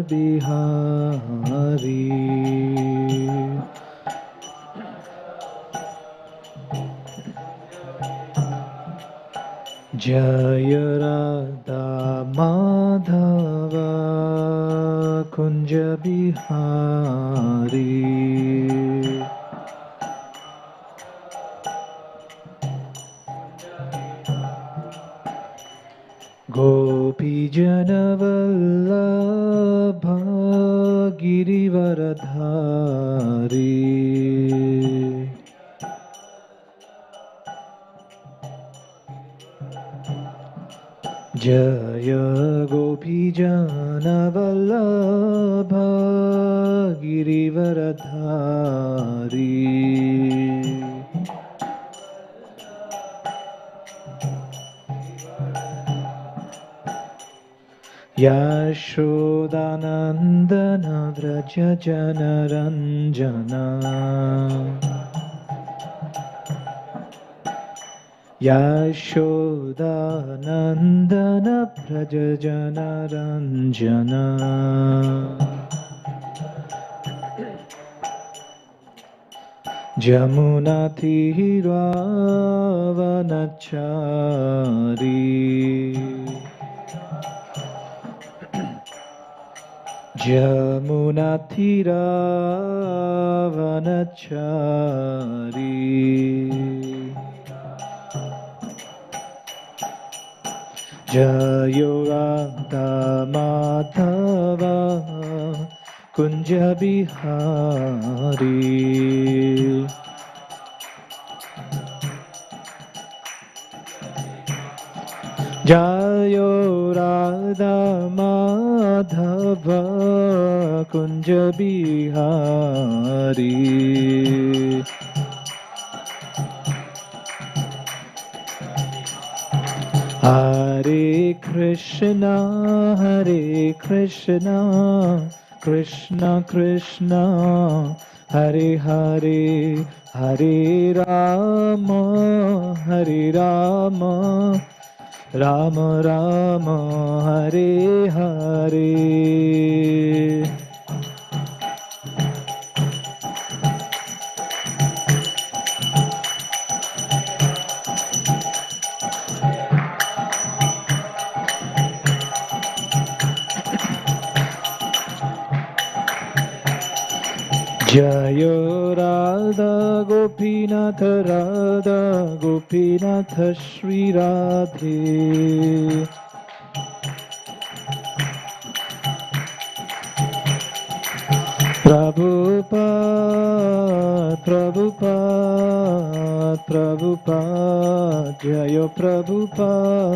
Bihari. Jaya Radha Madhava Kunja Bihari. Gopi Janavallabha Girivaradhari. Jaya Gopi Janavallabha Girivaradhari. Yashodanandana Vraja Janaranjana. Yashodanandana Vraja Janaranjana. Jamuna Tiravanachari. Jamuna Tiravanachari. Jayo Radha Madhava Kunja Bihari. Jayo Radha Madhava Kunja Bihari. Hare Krishna, Krishna Krishna, Hare Hare, Hare Rama, Rama Rama, Hare Hare. Jayo Radha Gopinath Radha Gopinath Shri Radhe. Prabhupada, Prabhupada, Prabhupada, Jayo Prabhupada.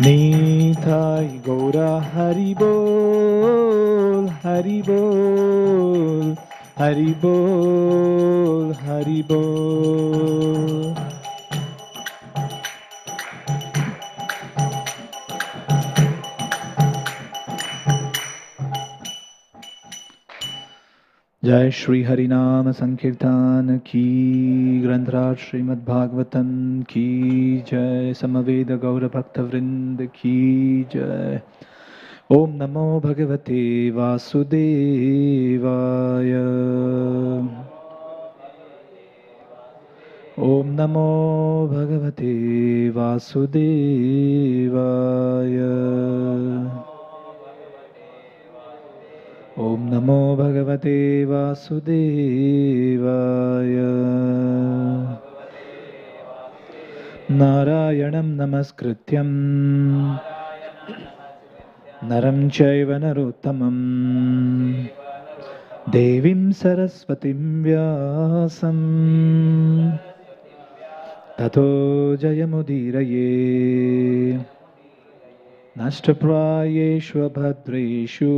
Nitai Gaura Haribol, Haribol, Haribol, Haribol. Jai Shri Harinam Sankirtan Ki, Grandhraj Srimad Bhagavatam Ki Jai, Samaveda Gaura Bhakta Vrinda Ki Jai. Om Namo Bhagavate Vasudevaya. Om Namo Bhagavate Vasudevaya. Om Namo Bhagavate Vasudevaya. Narayanam Namaskrityam Naram Chaiva Narottamam Devim Saraswatim Vyasam Tato Jayamudiraye Nashtaprayeshu Bhadreshu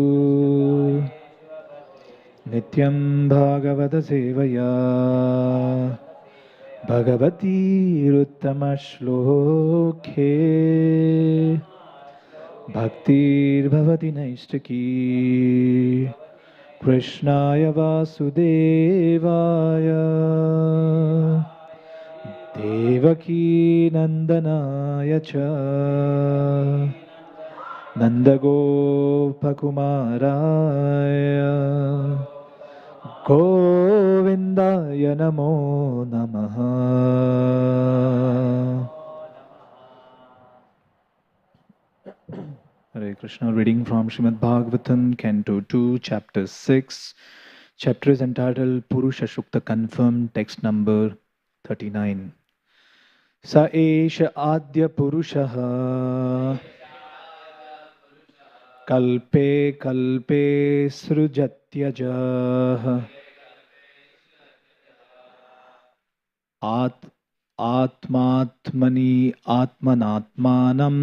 Nityam Bhagavata Sevaya Bhagavati Ruttama Shloke Bhaktir Bhavati Naistaki Krishnaya Vasudevaya Deva Devaki Nandanaya cha Nandagopakumaraya Govindaya Namo Namaha. Hare Krishna. Reading from Srimad Bhagavatam, Canto 2, Chapter 6. Chapter is entitled Purushottam Confirmed, text number 39. Sa esha adya purushaha kalpe kalpe srujatyajaha atmatmani atmanatmanam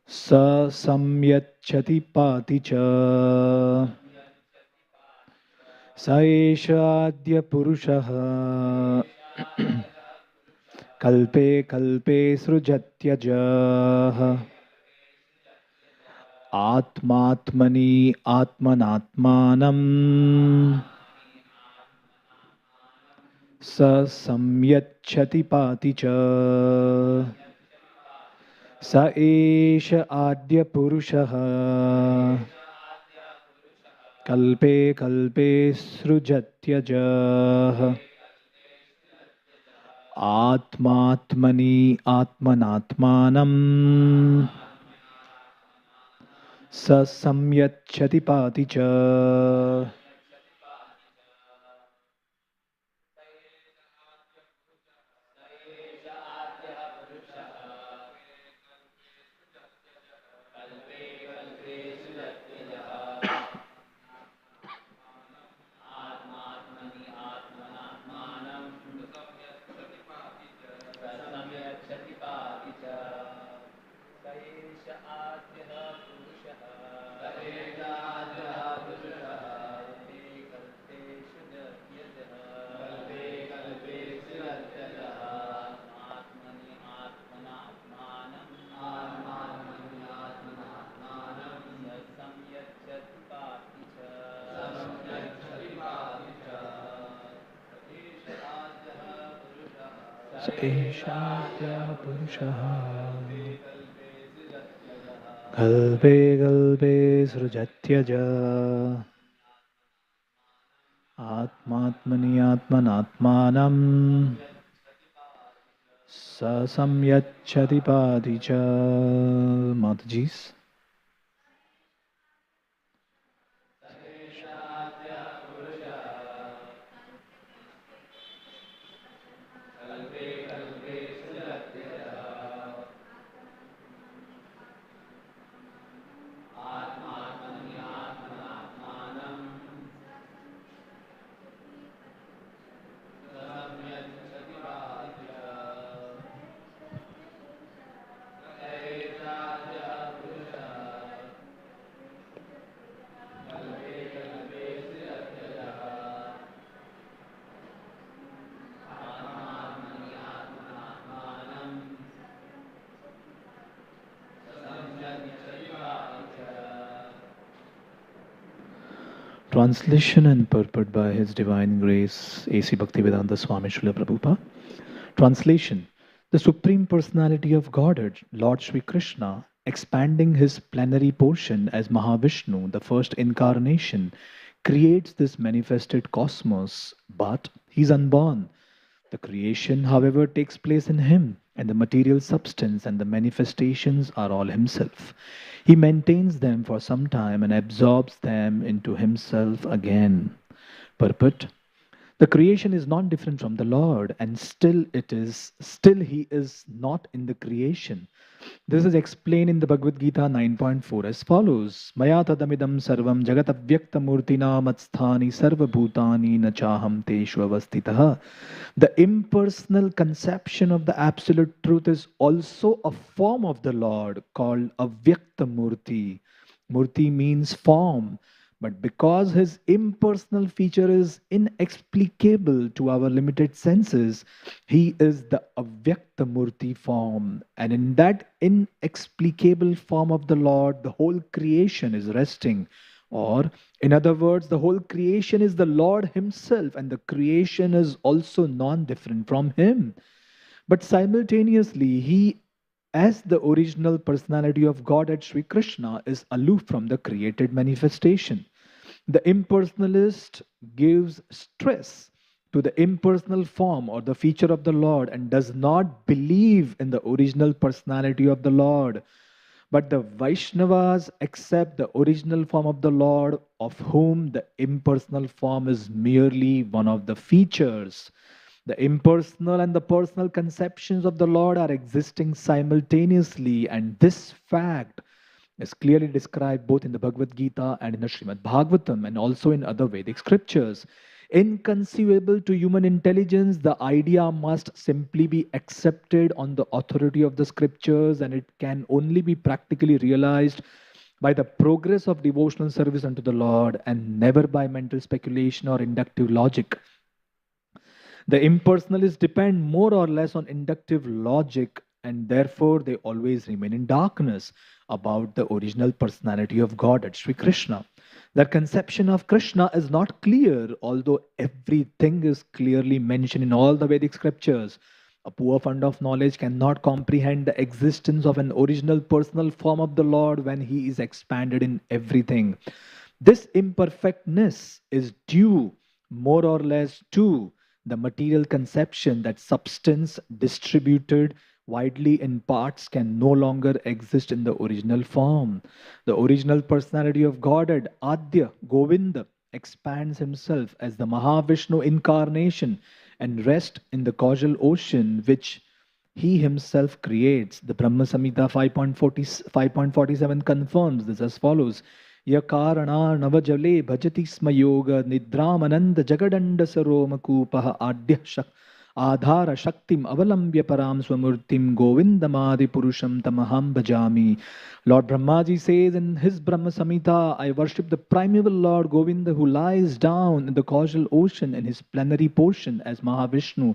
sa samyachati pati cha sa esha adya purushaha kalpe kalpe srujatyajaha atmatmani atmanatmanam sa samyachati pati cha sa esha adya purushaha kalpe kalpe srujatyajaha atmatmani atmanatmanam sa samyachati pati cha. Eshatya Purushaha Kalpe Kalpe Srujatyaja Atmatmani Atmanatmanam Sasamyachati Padicha. Matajis. Translation and purport by His Divine Grace A.C. Bhaktivedanta Swami Srila Prabhupada. Translation. The Supreme Personality of Godhead, Lord Sri Krishna, expanding His plenary portion as Mahavishnu, the first incarnation, creates this manifested cosmos, but He is unborn. The creation, however, takes place in Him, and the material substance and the manifestations are all Himself. He maintains them for some time and absorbs them into Himself again. Purport. The creation is not different from the Lord, and still He is not in the creation. This is explained in the Bhagavad Gita 9.4 as follows. Maya tadamidam sarvam jagatavyakta murtina matsthani sarva bhutani nachaham teshu avastitaha. The impersonal conception of the absolute truth is also a form of the Lord called avyakta murti. Murti means form. But because His impersonal feature is inexplicable to our limited senses, He is the Avyakta Murti form. And in that inexplicable form of the Lord, the whole creation is resting, Or, in other words, the whole creation is the Lord Himself, and the creation is also non different from Him. But simultaneously, He, as the original personality of Godhead Sri Krishna, is aloof from the created manifestation. The impersonalist gives stress to the impersonal form or the feature of the Lord and does not believe in the original personality of the Lord. But the Vaishnavas accept the original form of the Lord, of whom the impersonal form is merely one of the features. The impersonal and the personal conceptions of the Lord are existing simultaneously, and this fact is clearly described both in the Bhagavad Gita and in the Srimad Bhagavatam and also in other Vedic scriptures. Inconceivable to human intelligence, the idea must simply be accepted on the authority of the scriptures, and it can only be practically realized by the progress of devotional service unto the Lord and never by mental speculation or inductive logic. The impersonalists depend more or less on inductive logic, and therefore they always remain in darkness about the original personality of God at Sri Krishna. Their conception of Krishna is not clear, although everything is clearly mentioned in all the Vedic scriptures. A poor fund of knowledge cannot comprehend the existence of an original personal form of the Lord when He is expanded in everything. This imperfectness is due more or less to the material conception that substance distributed widely in parts can no longer exist in the original form. The original personality of Godhead, Adya, Govinda, expands himself as the Mahavishnu incarnation and rests in the causal ocean which he himself creates. The Brahma Samhita 5.47 confirms this as follows. Yakarana Navajale Bhajati Sma Yoga Nidramananda Jagadanda Saroma Kupaha Adya Shak Adhara Shaktim Avalambya Param Swamurtim Govindamadi Purusham Tamaham Bhajami. Lord Brahmaji says in his Brahma Samhita, I worship the primeval Lord Govinda who lies down in the causal ocean in his plenary portion as Mahavishnu,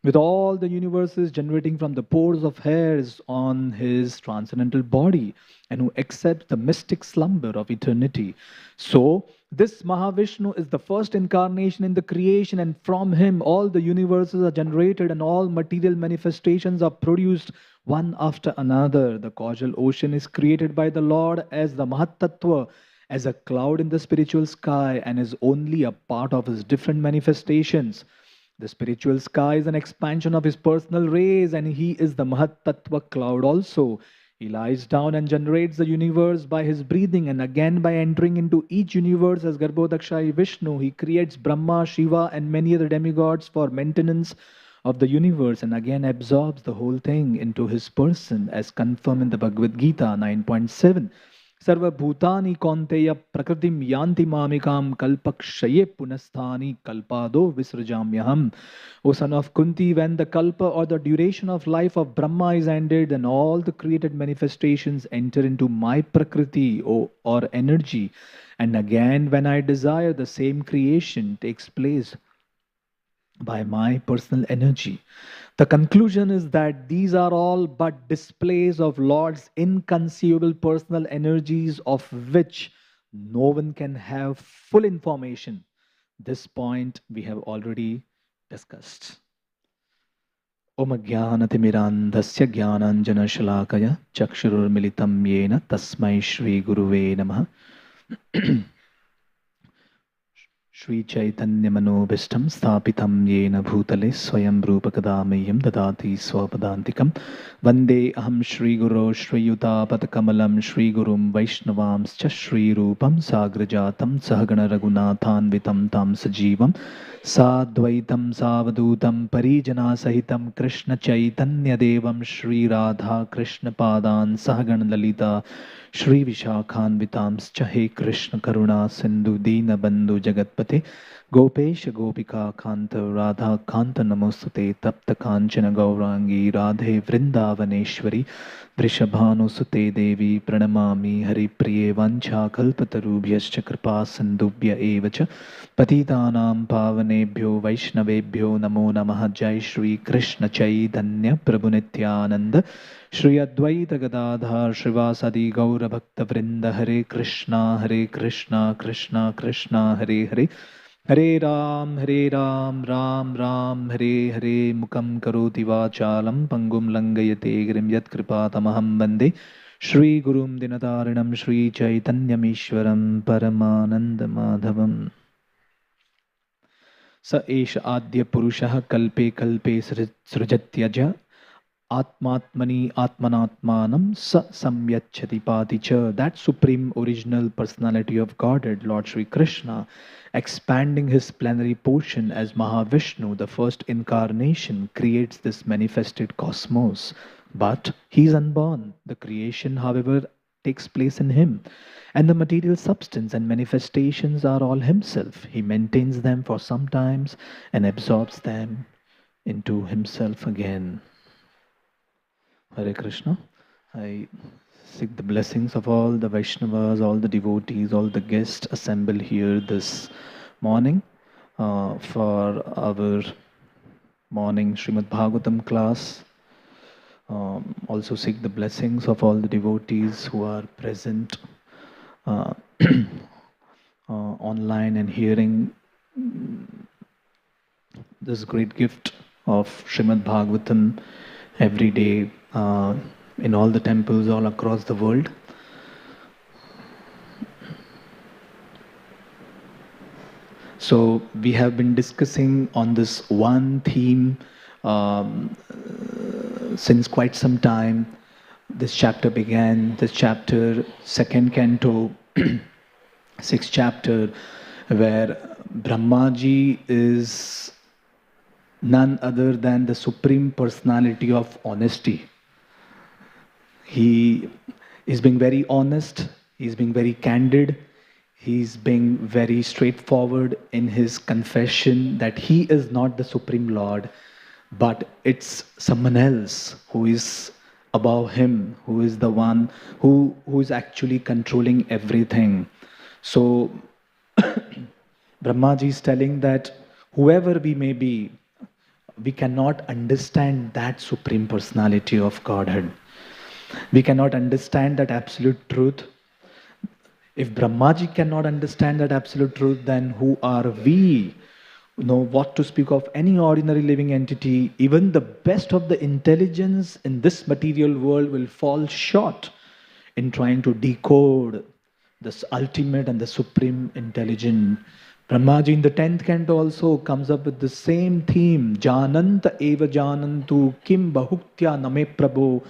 with all the universes generating from the pores of hairs on his transcendental body, and who accepts the mystic slumber of eternity. So, this Mahavishnu is the first incarnation in the creation, and from him all the universes are generated and all material manifestations are produced one after another. The causal ocean is created by the Lord as the Mahatattva, as a cloud in the spiritual sky, and is only a part of his different manifestations. The spiritual sky is an expansion of his personal rays, and he is the Mahatattva cloud also. He lies down and generates the universe by his breathing, and again by entering into each universe as Garbhodakshai Vishnu, he creates Brahma, Shiva, and many other demigods for maintenance of the universe, and again absorbs the whole thing into his person, as confirmed in the Bhagavad Gita 9.7. Sarva Bhutani Konteya Prakritim Yanti Mamikam Kalpakshaye Punasthani Kalpado Visrajamyaham. O son of Kunti, when the kalpa or the duration of life of Brahma is ended, then all the created manifestations enter into my Prakriti or energy. And again, when I desire, the same creation takes place by my personal energy. The conclusion is that these are all but displays of Lord's inconceivable personal energies, of which no one can have full information. This point we have already discussed. Om Jnanaatimirandhasya Jnananjana Shalakaya Chakshururmilitam Yena Tasmai Shri Guruve Namaha. Shri Chaitanya Manobishtam Sthapitam Yena Bhutale Swayam Rupakadamayam Dadati Swapadantikam Vande Aham Shri Guru Shri Yuta Patakamalam Shri Gurum Vaishnavamscha Shri Rupam Sagrajatam Sahagana Raghunathan Vitam Tam Sajivam Sadvaitam Savadutam Parijana Sahitam Krishna Chaitanya Devam Shri Radha Krishna Padan Sahagana Lalita Shri Vishakhan Vitamscha He Krishna Karuna Sindhu Dina Bandhu Jagatpate Gopesha Gopika Kanta Radha Kanta Namostate Tapta Kanchana Gaurangi Radhe Vrindavaneshwari Vrishabhanu Sute Devi Pranamami Hari Priye Vancha Kalpatarubhyascha Kripa Sindhubhya Evacha Patitanam Pavanebhyo Vaishnavebhyo Namo Namaha Jai Shri Krishna Chaitanya Prabhu Nityananda Shri Advaita Gadadhar Shrivasadi Gaura Bhakta Vrinda Hare Krishna Krishna Krishna Hare Hare Hare Ram Ram Hare Hare Mukam Karoti Vachalam Pangum Langayate Girim Yat Kripatamaham Bande Shri Gurum Dinatarinam Shri Chaitanyamishwaram Paramananda Madhavam Sa Esha Adya Purushaha Kalpe Kalpe Srujatyaja Atmatmani Atmanatmanam Sa Samyachati Paticha. That supreme original personality of Godhead, Lord Sri Krishna, expanding his plenary portion as Mahavishnu, the first incarnation, creates this manifested cosmos. But he is unborn. The creation, however, takes place in him. And the material substance and manifestations are all himself. He maintains them for some times and absorbs them into himself again. Hare Krishna. I seek the blessings of all the Vaishnavas, all the devotees, all the guests assembled here this morning for our morning Srimad Bhagavatam class. Also seek the blessings of all the devotees who are present online and hearing this great gift of Srimad Bhagavatam every day in all the temples all across the world. So we have been discussing on this one theme since quite some time. This chapter began, this chapter, second canto, sixth chapter, where Brahmaji is none other than the supreme personality of honesty. He is being very honest, he's being very candid, he's being very straightforward in his confession that he is not the Supreme Lord, but it's someone else who is above him, who is the one who is actually controlling everything. So Brahmaji is telling that whoever we may be, we cannot understand that supreme personality of Godhead. We cannot understand that absolute truth. If Brahmaji cannot understand that absolute truth, then who are we? What to speak of any ordinary living entity? Even the best of the intelligence in this material world will fall short in trying to decode this ultimate and the supreme intelligence. Brahmaji in the 10th canto also comes up with the same theme. Jananta eva janantu kim bahuktya name prabho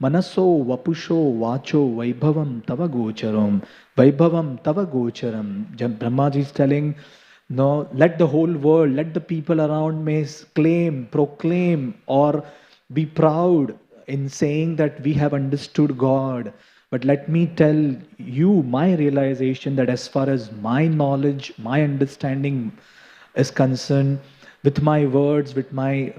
manaso vapusho vacho vaibhavam tava gocharam. Vaibhavam tava gocharam. Brahmaji is telling, no, let the whole world, let the people around me claim, proclaim, or be proud in saying that we have understood God. But let me tell you my realization that as far as my knowledge, my understanding is concerned, with my words, with my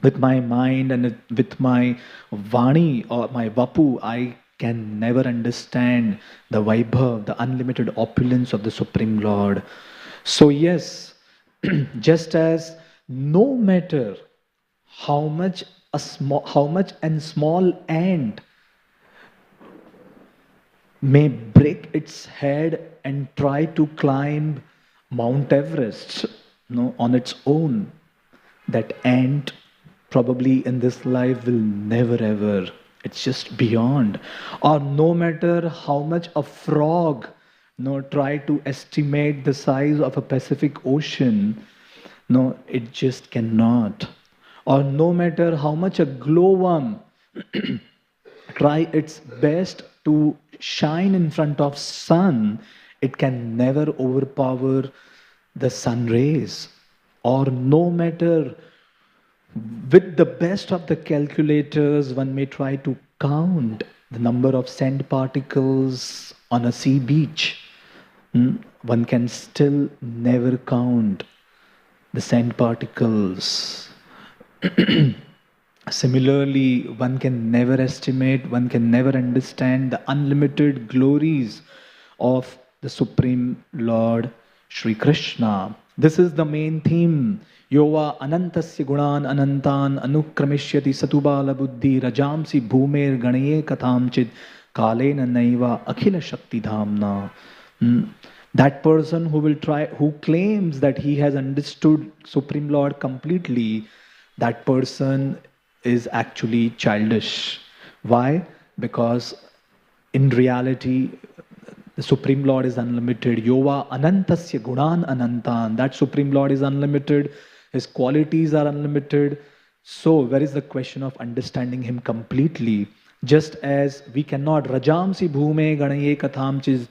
mind and with my vani or my vapu, I can never understand the Vaibhav, the unlimited opulence of the Supreme Lord. So yes, just as no matter how much and small ant may break its head and try to climb Mount Everest on its own, that ant probably in this life will never ever. It's just beyond. Or no matter how much a frog try to estimate the size of a Pacific Ocean, it just cannot. Or no matter how much a glowworm try its best to shine in front of sun, it can never overpower the sun rays. Or no matter, with the best of the calculators, one may try to count the number of sand particles on a sea beach. One can still never count the sand particles. Similarly, one can never estimate, one can never understand the unlimited glories of the Supreme Lord Sri Krishna. This is the main theme. Yova anantasya gunan anantan anukrameshyati satubala buddhi rajamsi bhumer ganaye kathamchid kalena naiva akhila shakti dhamna. That person who claims that he has understood Supreme Lord completely, that person is actually childish. Why? Because in reality, the Supreme Lord is unlimited. Yova anantasya gunan anantan. That Supreme Lord is unlimited. His qualities are unlimited. So where is the question of understanding him completely? Just as we cannot rajamsi bhume ganaye kathamchis,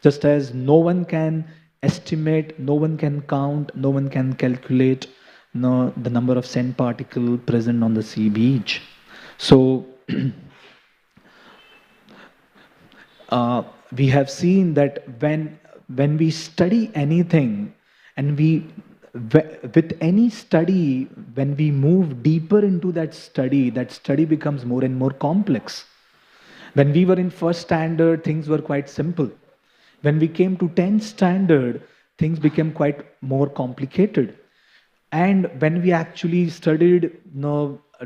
just as no one can estimate, no one can count, no one can calculate the number of sand particles present on the sea beach. So we have seen that when we study anything, and with any study, when we move deeper into that study becomes more and more complex. When we were in first standard, things were quite simple. When we came to 10th standard, things became quite more complicated. And when we actually studied,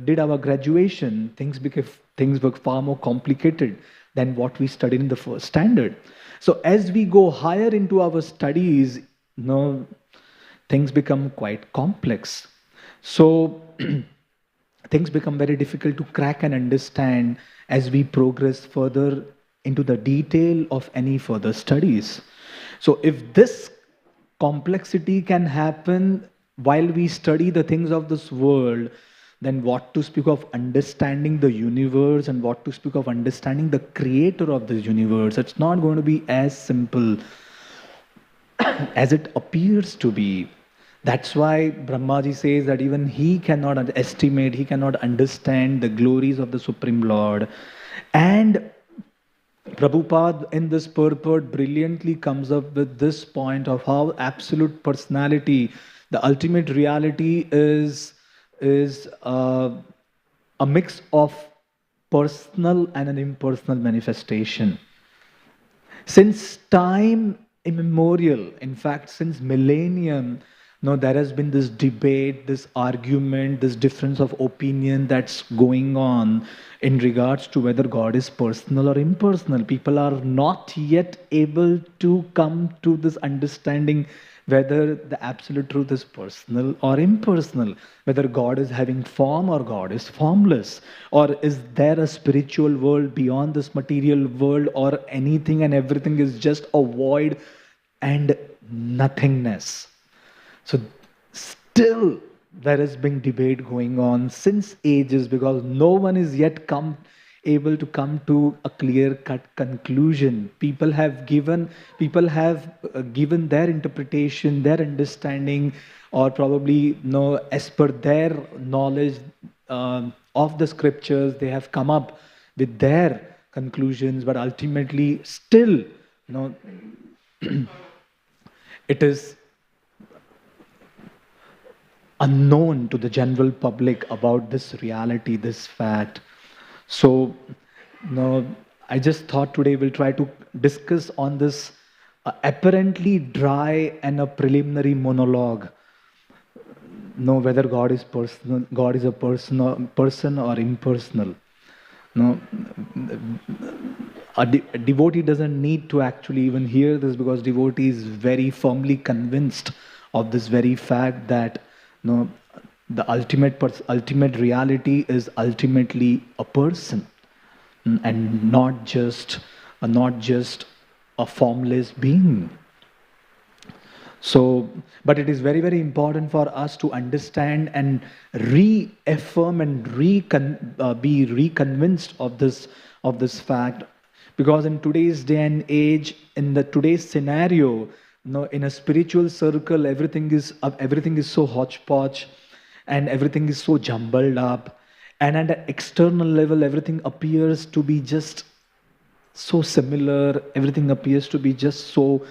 did our graduation, things were far more complicated than what we studied in the first standard. So as we go higher into our studies, things become quite complex. So things become very difficult to crack and understand as we progress further into the detail of any further studies. So if this complexity can happen while we study the things of this world, then what to speak of understanding the universe, and what to speak of understanding the creator of the universe? It's not going to be as simple as it appears to be. That's why Brahmaji says that even he cannot estimate, he cannot understand the glories of the Supreme Lord. And Prabhupada in this purport brilliantly comes up with this point of how absolute personality, the ultimate reality, is a mix of personal and an impersonal manifestation. Since time immemorial, in fact, since millennium, there has been this debate, this argument, this difference of opinion that's going on in regards to whether God is personal or impersonal. People are not yet able to come to this understanding whether the absolute truth is personal or impersonal, whether God is having form or God is formless, or is there a spiritual world beyond this material world, or anything and everything is just a void and nothingness. So still there has been debate going on since ages, because no one is yet able to come to a clear-cut conclusion. People have given their interpretation, their understanding, or probably as per their knowledge of the scriptures, they have come up with their conclusions. But ultimately, still, it is unknown to the general public about this reality, this fact. So, I just thought today we'll try to discuss on this apparently dry and a preliminary monologue. Whether God is personal, God is a person or impersonal. A devotee doesn't need to actually even hear this, because devotee is very firmly convinced of this very fact that the ultimate reality is ultimately a person, and not just a formless being. So, but it is very, very important for us to understand and reaffirm and be reconvinced of this fact, because in today's day and age, in the today's scenario, in a spiritual circle, everything is so hodgepodge, and everything is so jumbled up, and at an external level, everything appears to be just so similar. Everything appears to be just so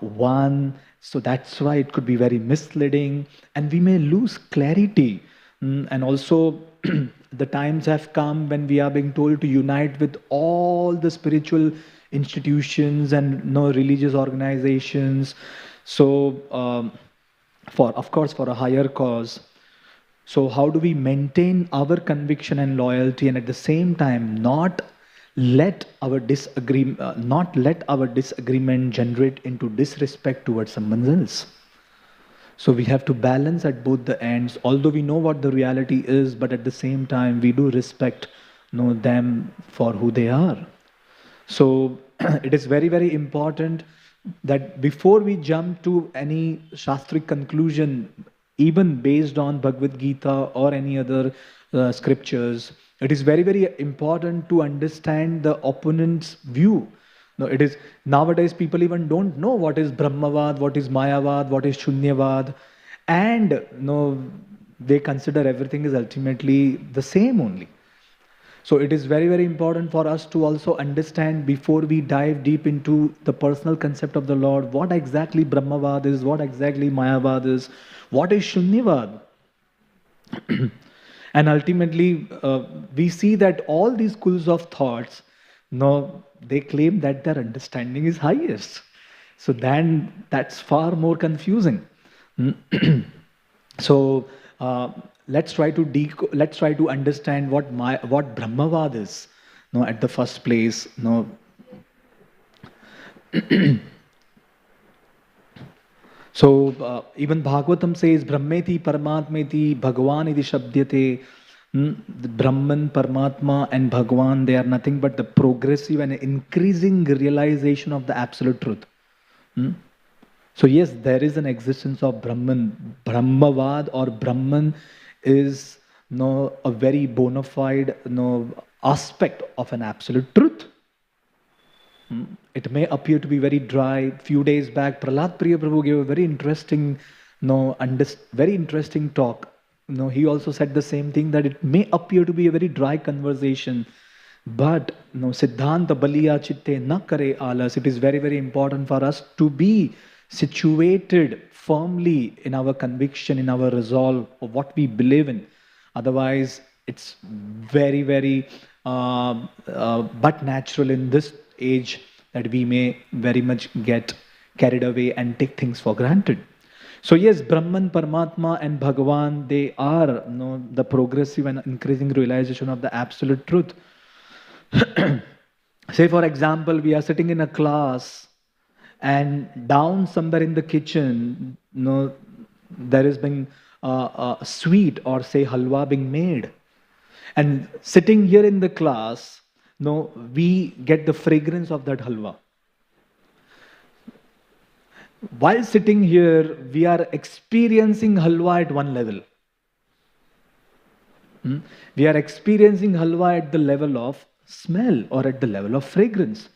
one. So that's why it could be very misleading, and we may lose clarity. And also, the times have come when we are being told to unite with all the spiritual institutions and religious organizations. So for, of course, for a higher cause. So how do we maintain our conviction and loyalty, and at the same time not let our disagreement generate into disrespect towards someone else? So we have to balance at both the ends. Although we know what the reality is, but at the same time we do respect, them for who they are. So it is very, very important that before we jump to any Shastric conclusion, even based on Bhagavad Gita or any other scriptures, it is very, very important to understand the opponent's view. No, it is nowadays people even don't know what is Brahmavad, what is Mayavad, what is Shunyavad, and no, they consider everything is ultimately the same only. So it is very, very important for us to also understand before we dive deep into the personal concept of the Lord, what exactly Brahmavad is, what exactly Mayavad is, what is Shunyavad. And ultimately, we see that all these schools of thoughts, they claim that their understanding is highest. So then that's far more confusing. So let's try to understand what Brahmavad is. At the first place, So even Bhagavatam says, Brahmeti Paramatmeti Bhagavan iti Shabdyate. The Brahman, Paramatma, and Bhagavan, they are nothing but the progressive and increasing realization of the absolute truth. So yes, there is an existence of Brahman. Brahmavad or Brahman is a very bona fide aspect of an absolute truth. It may appear to be very dry. Few days back, Prahlad Priya Prabhu gave a very interesting, very interesting talk. He also said the same thing, that it may appear to be a very dry conversation, but Siddhanta Baliya Chitte na kare alas. It is very, very important for us to be situated firmly in our conviction, in our resolve of what we believe in. Otherwise, it's very, very but natural in this age that we may very much get carried away and take things for granted. So yes, Brahman, Paramatma, and Bhagavan, they are the progressive and increasing realization of the absolute truth. Say for example, we are sitting in a class, and down somewhere in the kitchen, there is being a sweet, or say halwa, being made. And sitting here in the class, we get the fragrance of that halwa. While sitting here, we are experiencing halwa at one level. We are experiencing halwa at the level of smell or at the level of fragrance.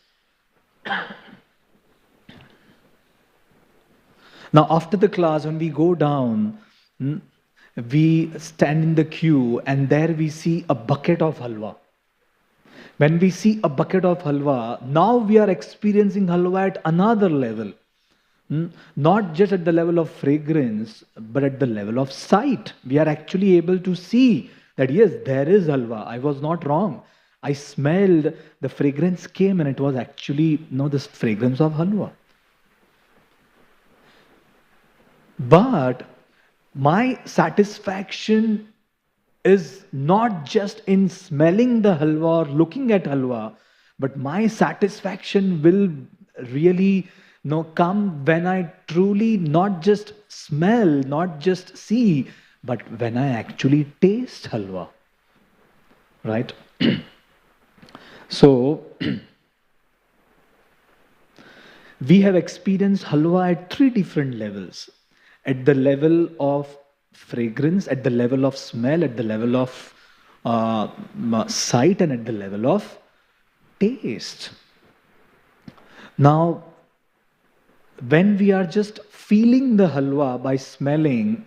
Now, after the class, when we go down, we stand in the queue, and there we see a bucket of halwa. When we see a bucket of halwa, now we are experiencing halwa at another level. Not just at the level of fragrance, but at the level of sight. We are actually able to see that yes, there is halwa. I was not wrong. I smelled, the fragrance came, and it was actually the fragrance of halwa. But my satisfaction is not just in smelling the halwa or looking at halwa, but my satisfaction will really come when I truly not just smell, not just see, but when I actually taste halwa. Right? So, we have experienced halwa at three different levels. At the level of fragrance, at the level of smell, at the level of sight, and at the level of taste. Now, when we are just feeling the halwa by smelling,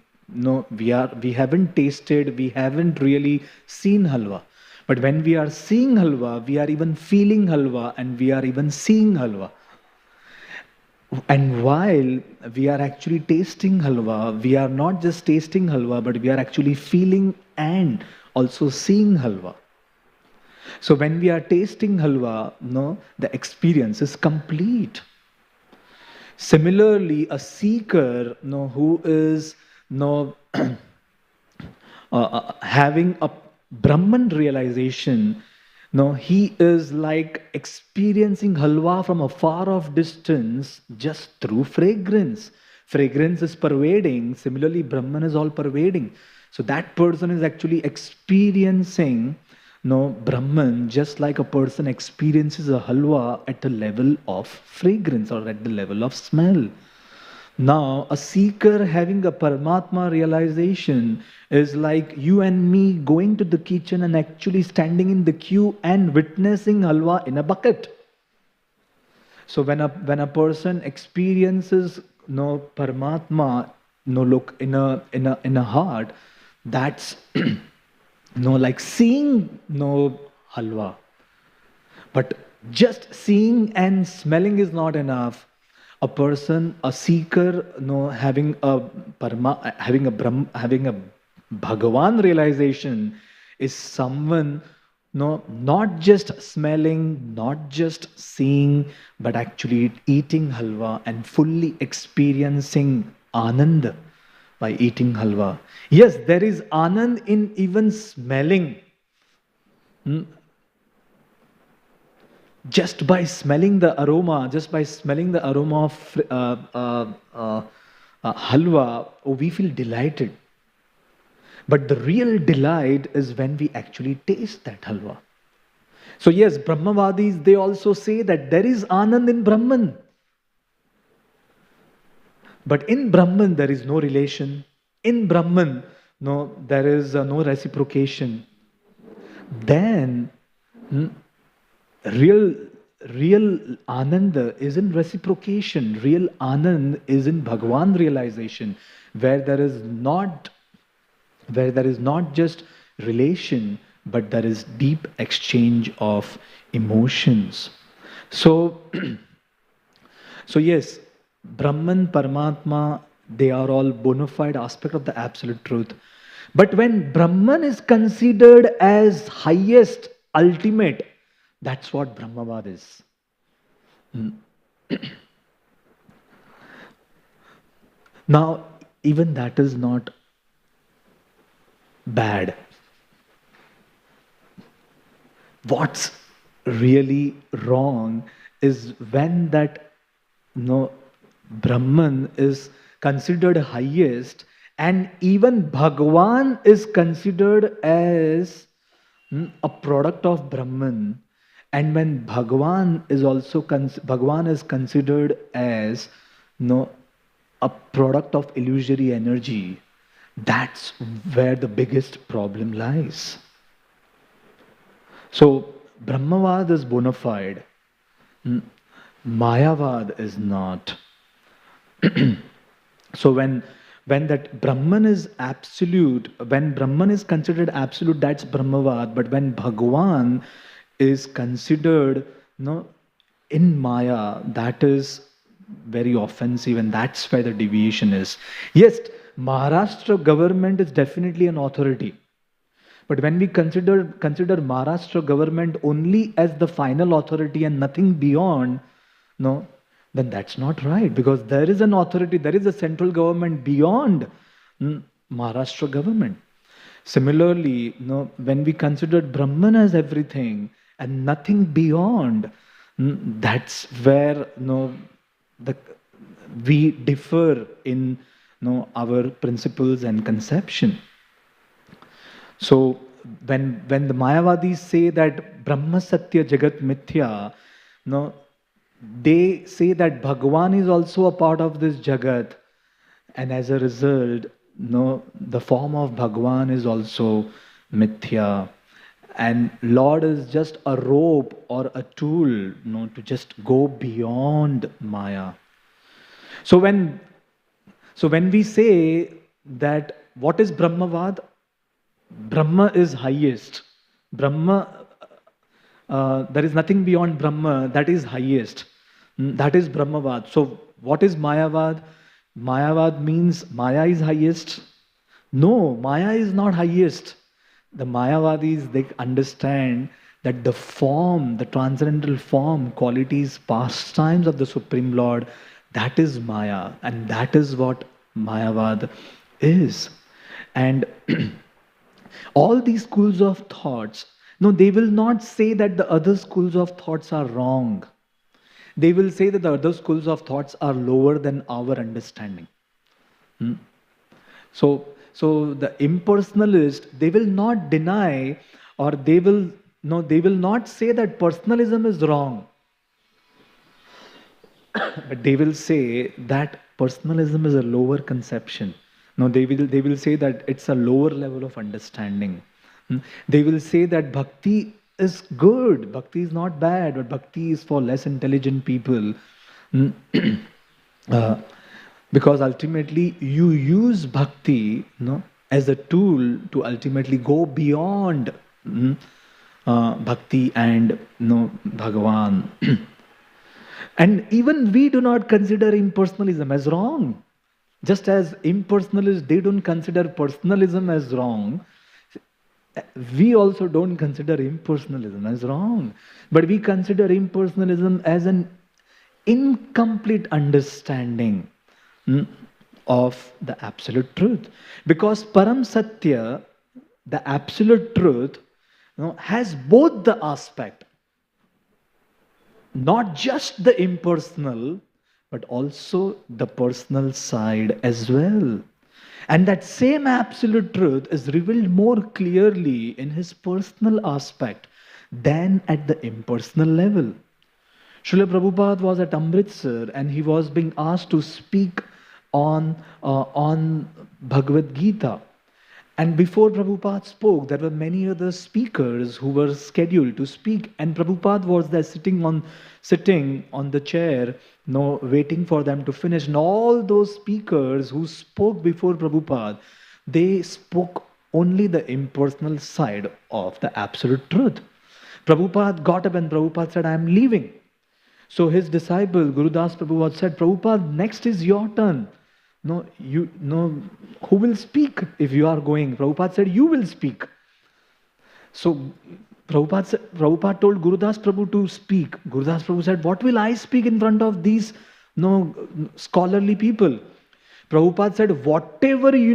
we haven't tasted, we haven't really seen halwa. But when we are seeing halwa, we are even feeling halwa, and we are even seeing halwa. And while we are actually tasting halwa, we are not just tasting halwa, but we are actually feeling and also seeing halwa. So when we are tasting halwa, the experience is complete. Similarly, a seeker, who is having a Brahman realization, he is like experiencing halwa from a far off distance just through fragrance. Fragrance is pervading. Similarly, Brahman is all pervading. So that person is actually experiencing Brahman just like a person experiences a halwa at the level of fragrance or at the level of smell. Now, a seeker having a Paramatma realization is like you and me going to the kitchen and actually standing in the queue and witnessing halwa in a bucket. So when a person experiences Paramatma, look in a heart, that's like seeing halwa. But just seeing and smelling is not enough. A person, a seeker, having a having a Bhagavan realization is someone, not just smelling, not just seeing, but actually eating halwa and fully experiencing Anand by eating halwa. Yes, there is Anand in even smelling. Just by smelling the aroma, of halwa, we feel delighted. But the real delight is when we actually taste that halwa. So yes, Brahmavadis, they also say that there is Anand in Brahman. But in Brahman, there is no relation. In Brahman, there is no reciprocation. Then, real Anand is in reciprocation. Real Anand is in Bhagavan realization, where there is not just relation, but there is deep exchange of emotions. So, so yes, Brahman, Paramatma, they are all bona fide aspect of the absolute truth. But when Brahman is considered as highest, ultimate, that's what Brahmavad is. Now, even that is not bad. What's really wrong is when that Brahman is considered highest and even Bhagavan is considered as a product of Brahman, and when Bhagavan is also Bhagavan is considered as a product of illusory energy, that's where the biggest problem lies. So Brahmavad is bona fide, Mayavad is not. So when that Brahman is absolute, when Brahman is considered absolute, that's Brahmavad. But when Bhagavan is considered in Maya, that is very offensive, and that's where the deviation is. Yes, Maharashtra government is definitely an authority. But when we consider Maharashtra government only as the final authority and nothing beyond, then that's not right, because there is an authority, there is a central government beyond Maharashtra government. Similarly, when we consider Brahman as everything and nothing beyond, that's where we differ in our principles and conception. So when the Mayavadis say that Brahma Satya Jagat Mithya, they say that Bhagavan is also a part of this Jagat, and as a result, the form of Bhagavan is also Mithya, and Lord is just a rope or a tool, to just go beyond Maya. So when we say that what is Brahmavad? Brahma is highest. Brahma, there is nothing beyond Brahma that is highest. That is Brahmavad. So what is Mayavad? Mayavad means Maya is highest. No, Maya is not highest. The Mayavadis, they understand that the form, the transcendental form, qualities, pastimes of the Supreme Lord, That is Maya, and that is what Mayavada is. And all these schools of thoughts, no, they will not say that the other schools of thoughts are wrong. They will say that the other schools of thoughts are lower than our understanding. Hmm? So the impersonalist, they will not deny, or they will not say that personalism is wrong. But they will say that personalism is a lower conception. No, they will say that it's a lower level of understanding. They will say that bhakti is good, bhakti is not bad, but bhakti is for less intelligent people. Uh, because ultimately you use bhakti, as a tool to ultimately go beyond bhakti and Bhagavan. And even we do not consider impersonalism as wrong. Just as impersonalists, they don't consider personalism as wrong, we also don't consider impersonalism as wrong. But we consider impersonalism as an incomplete understanding of the absolute truth. Because Param Satya, the absolute truth, has both the aspect, not just the impersonal, but also the personal side as well. And that same absolute truth is revealed more clearly in his personal aspect than at the impersonal level. Srila Prabhupada was at Amritsar and he was being asked to speak on Bhagavad Gita. And before Prabhupada spoke, there were many other speakers who were scheduled to speak, and Prabhupada was there sitting on the chair, waiting for them to finish. And all those speakers who spoke before Prabhupada, they spoke only the impersonal side of the absolute truth. Prabhupada got up and Prabhupada said, "I am leaving." So his disciple, Gurudas Prabhupada, said, "Prabhupada, next is your turn. Who will speak if you are going?" Prabhupada said, "You will speak." So Prabhupada told Gurudas Prabhu to speak. Gurudas Prabhu said, "What will I speak in front of these scholarly people?" Prabhupada said, whatever you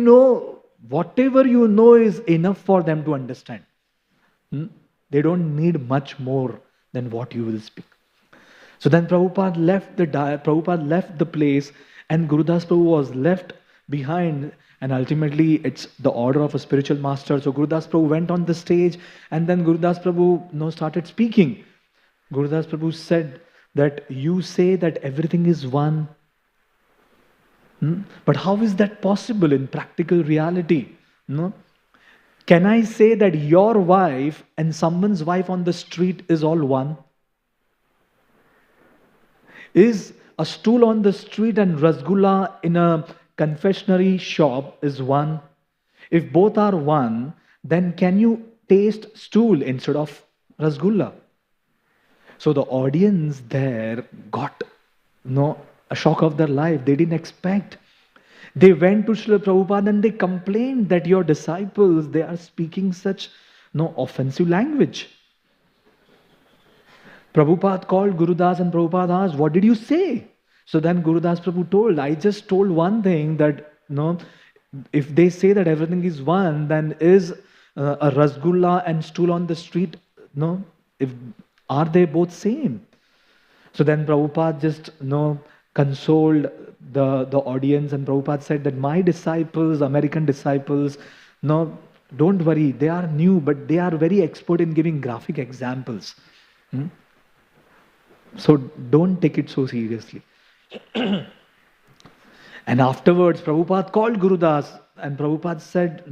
know is enough for them to understand. They don't need much more than what you will speak. So then Prabhupada left the place, and Gurudas Prabhu was left behind, and ultimately it's the order of a spiritual master. So Gurudas Prabhu went on the stage, and then Gurudas Prabhu started speaking. Gurudas Prabhu said that you say that everything is one. But how is that possible in practical reality? Can I say that your wife and someone's wife on the street is all one? Is a stool on the street and rasgulla in a confectionery shop is one? If both are one, then can you taste stool instead of rasgulla? So the audience there got a shock of their life. They didn't expect. They went to Srila Prabhupada and they complained that your disciples, they are speaking such offensive language. Prabhupada called Gurudas and Prabhupada asked, "What did you say?" So then Gurudas Prabhu told, "I just told one thing, that if they say that everything is one, then is a rasgulla and stool on the street, are they both same?" So then Prabhupada just consoled the audience, and Prabhupada said that my disciples, American disciples, don't worry, they are new, but they are very expert in giving graphic examples. So don't take it so seriously. And afterwards, Prabhupada called Gurudas, and Prabhupada said,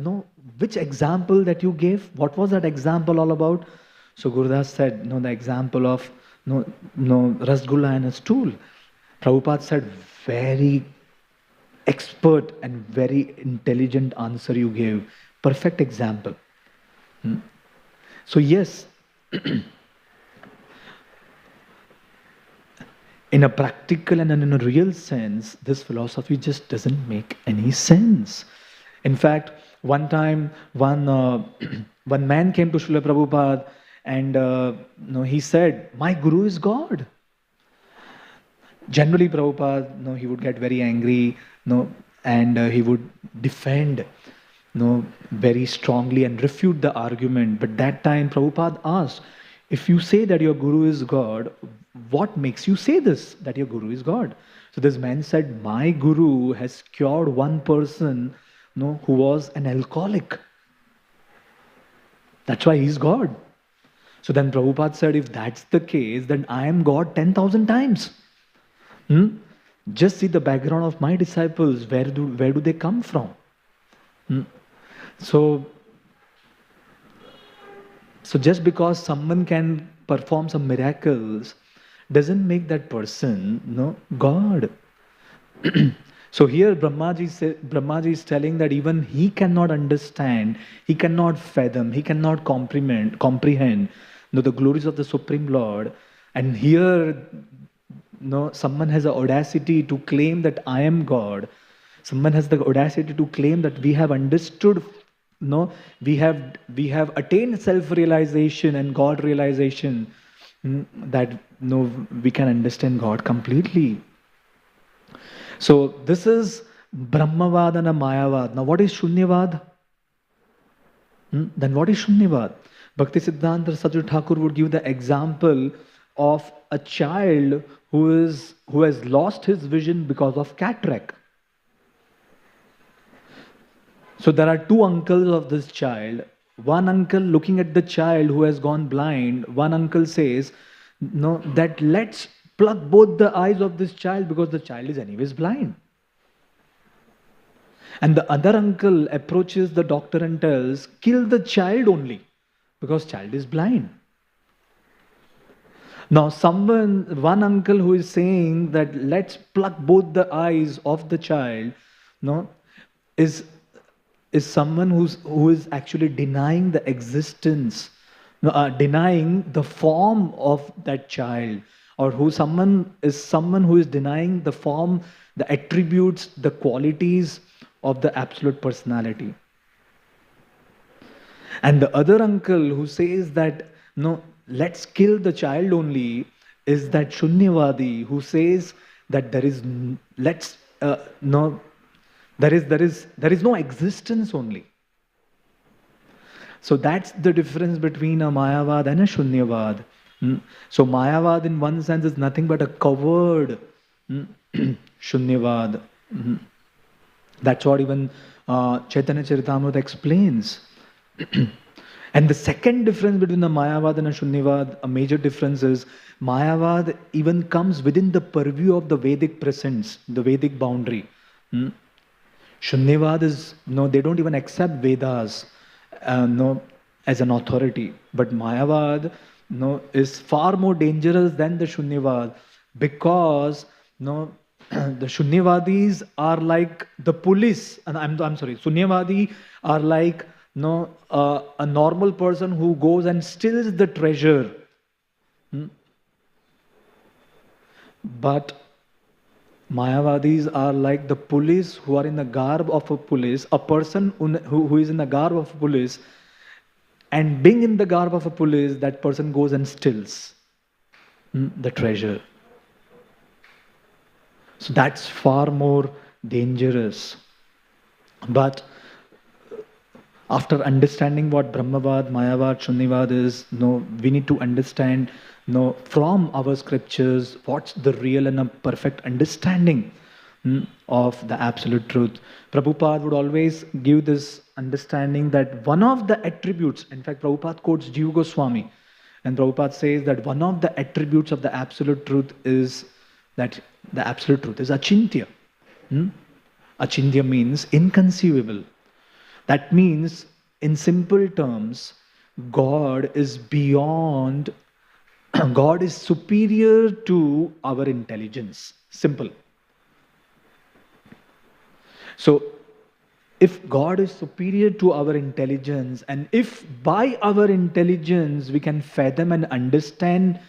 which example that you gave? What was that example all about? So Gurudas said, the example of rasgulla and a stool. Prabhupada said, very expert and very intelligent answer you gave. Perfect example. So yes, in a practical and in a real sense, this philosophy just doesn't make any sense. In fact, one time, one man came to Srila Prabhupada and he said, "My guru is God." Generally, Prabhupada, he would get very angry, and he would defend, very strongly and refute the argument. But that time, Prabhupada asked, if you say that your guru is God, what makes you say this, that your guru is God? So this man said, my guru has cured one person, who was an alcoholic. That's why he's God. So then Prabhupada said, if that's the case, then I am God 10,000 times. Just see the background of my disciples. Where do they come from? So just because someone can perform some miracles doesn't make that person God. So here Brahmaji is telling that even he cannot understand, he cannot fathom, he cannot comprehend the glories of the Supreme Lord. And here someone has the audacity to claim that I am God. Someone has the audacity to claim that we have understood, we have attained self-realization and God realization, that we can understand God completely. So this is Brahmavad and a Mayavad. Now what is Shunyavad? Then what is Shunyavad? Bhakti Siddhanta Saraswati Thakur would give the example of a child who has lost his vision because of cataract. So there are two uncles of this child. One uncle looking at the child who has gone blind, one uncle says, that let's pluck both the eyes of this child because the child is anyways blind. And the other uncle approaches the doctor and tells, kill the child only because child is blind. Now one uncle who is saying that let's pluck both the eyes of the child, is someone who is actually denying the existence, denying the form of that child, or someone who is denying the form, the attributes, the qualities of the absolute personality. And the other uncle who says that let's kill the child only is that Shunyavadi who says that there is no existence only. So that's the difference between a Mayavad and a Shunyavad. So Mayavad in one sense is nothing but a covered Shunyavad. That's what even Chaitanya Charitamrita explains. And the second difference between the Mayavad and a Shunyavad, a major difference is Mayavad even comes within the purview of the Vedic presence, the Vedic boundary. Shunyavad is, they don't even accept Vedas as an authority. But Mayavad is far more dangerous than the Shunyavad, because the Shunyavadis are like the police, and I'm sorry, Shunyavadi are like a normal person who goes and steals the treasure. But Mayavadis are like the police who are in the garb of a police, a person who is in the garb of a police, and being in the garb of a police, that person goes and steals the treasure. So that's far more dangerous. But after understanding what Brahmavad, Mayavad, Shunyavad is, we need to understand from our scriptures what's the real and a perfect understanding of the absolute truth. Prabhupada would always give this understanding that one of the attributes, in fact Prabhupada quotes Jiva Goswami, and Prabhupada says that one of the attributes of the absolute truth is that the absolute truth is achintya. Achintya means inconceivable. That means, in simple terms, God is beyond, God is superior to our intelligence. Simple. So, if God is superior to our intelligence, and if by our intelligence we can fathom and understand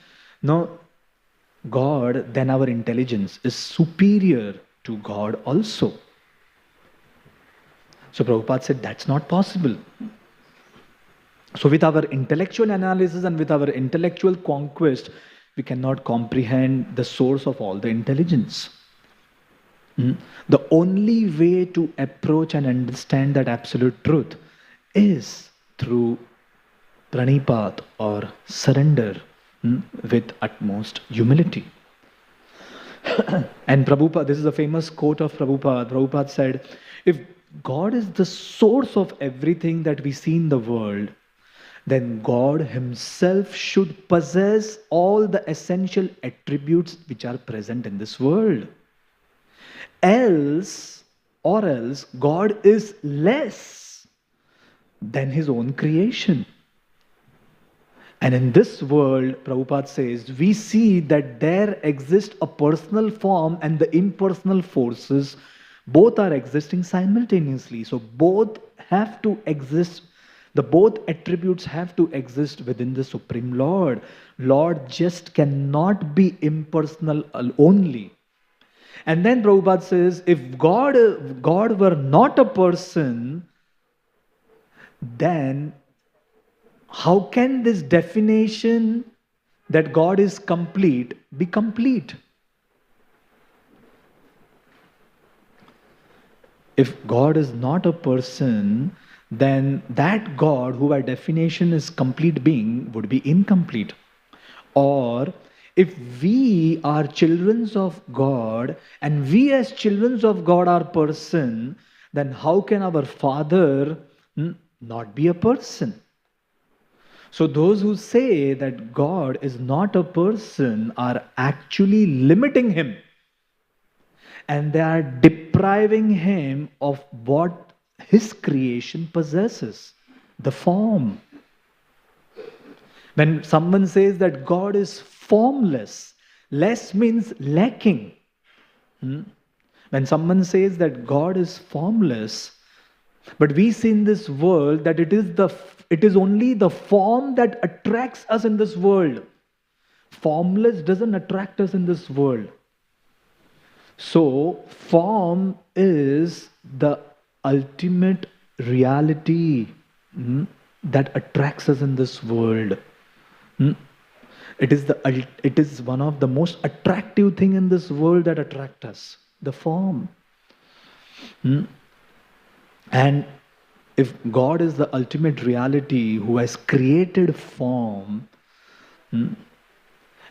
God, then our intelligence is superior to God also. So Prabhupada said that's not possible. So with our intellectual analysis and with our intellectual conquest, we cannot comprehend the source of all the intelligence. The only way to approach and understand that absolute truth is through pranipat or surrender with utmost humility. And Prabhupada, this is a famous quote of Prabhupada. Prabhupada said, if God is the source of everything that we see in the world, then God Himself should possess all the essential attributes which are present in this world. Else, God is less than His own creation. And in this world, Prabhupada says, we see that there exists a personal form and the impersonal forces, both are existing simultaneously. So both have to exist, both attributes have to exist within the Supreme Lord. Lord just cannot be impersonal only. And then Prabhupada says, if God were not a person, then how can this definition that God is complete be complete? If God is not a person, then that God, who by definition is complete being, would be incomplete. Or if we are children of God and we as children of God are person, then how can our Father not be a person? So those who say that God is not a person are actually limiting Him. And they are depriving Him of what His creation possesses, the form. When someone says that God is formless, less means lacking. When someone says that God is formless, but we see in this world that it is only the form that attracts us in this world. Formless doesn't attract us in this world. So, form is the ultimate reality that attracts us in this world. It is one of the most attractive thing in this world that attracts us, the form. And if God is the ultimate reality who has created form,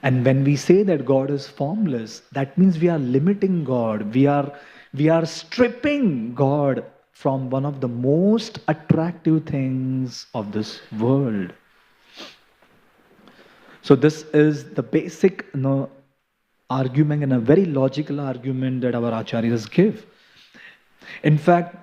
and when we say that God is formless, that means we are limiting God. We are stripping God from one of the most attractive things of this world. So this is the basic argument, and a very logical argument that our acharyas give. In fact,